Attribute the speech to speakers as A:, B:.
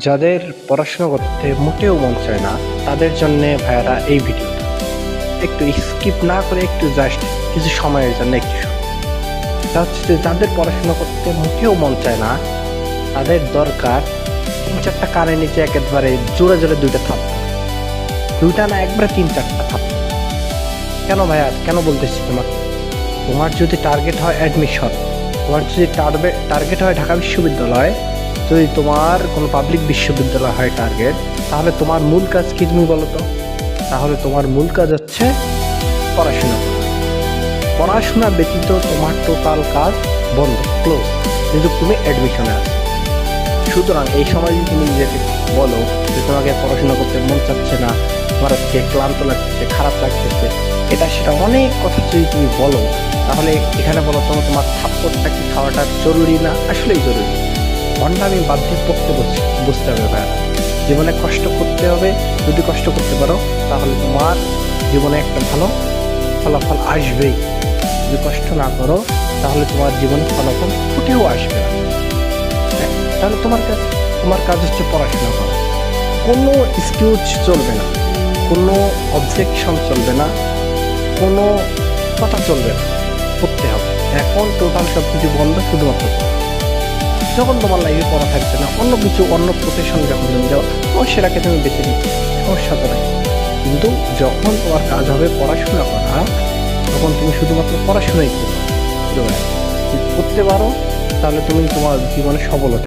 A: যাদের পড়াশোনা করতে মোটেও মন চায় না তাদের জন্যে ভাইয়ারা এই ভিডিওটা একটু স্কিপ না করে একটু জাস্ট কিছু সময়ের জন্য একটু শুনুন। তা হচ্ছে যে যাদের পড়াশোনা করতে মোটেও মন চায় না তাদের দরকার 3-4টা কানের নিচে একেবারে জোরে জোরে 2টা থাপ্পড়, 2টা না একবারে 3-4টা থাপ্পড়। কেন ভাইয়া, কেন বলতেছি তোমাকে? তোমার যদি টার্গেট হয় অ্যাডমিশন, তোমার যদি টার্গেট হয় ঢাকা বিশ্ববিদ্যালয়, যদি তোমার কোনো পাবলিক বিশ্ববিদ্যালয় হয় টার্গেট, তাহলে তোমার মূল কাজ কি তুমি বলো তো? তাহলে তোমার মূল কাজ হচ্ছে পড়াশোনা করা। পড়াশোনা ব্যতীত তোমার টোটাল কাজ বন্ধ, ক্লোজ, কিন্তু তুমি অ্যাডমিশনে আছো। সুতরাং এই সময় যদি তুমি নিজেকে বলো যে তোমাকে পড়াশোনা করতে মন চাচ্ছে না, তোমার আজকে ক্লান্ত লাগতেছে, খারাপ লাগতেছে, এটা সেটা অনেক কথা যদি তুমি বলো, তাহলে এখানে বলো তোমার থাপ্পড়টা কি খাওয়াটা জরুরি না? আসলেই জরুরি। ঘন্টা বাদ দিয়ে পড়তে বসতে হবে ভাইয়া। জীবনে কষ্ট করতে হবে, যদি কষ্ট করতে পারো তাহলে তোমার জীবনে একটা ভালো ফলাফল আসবেই। যদি কষ্ট না করো তাহলে তোমার জীবনে ফলাফল ফুটেও আসবে না। হ্যাঁ, তাহলে তোমার কাজ হচ্ছে পড়াশোনা করা। কোনো এক্সকিউজ চলবে না, কোনো অবজেকশন চলবে না, কোনো কথা চলবে না, পড়তে হবে। এখন টোটাল সব কিছু বন্ধ, শুধুমাত্র পড়া। যখন তোমার লাইফে পড়া থাকবে না, অন্য কিছু, অন্য প্রফেশন যখন তুমি যাও, তখন সেটাকে তুমি বেছে নিতে, সমস্যা তো নাই। কিন্তু যখন তোমার কাজ হবে পড়াশোনা করা, তখন তুমি শুধুমাত্র পড়াশোনাই করবে। যদি করতে পারো তাহলে তুমি তোমার জীবনে সফল হতে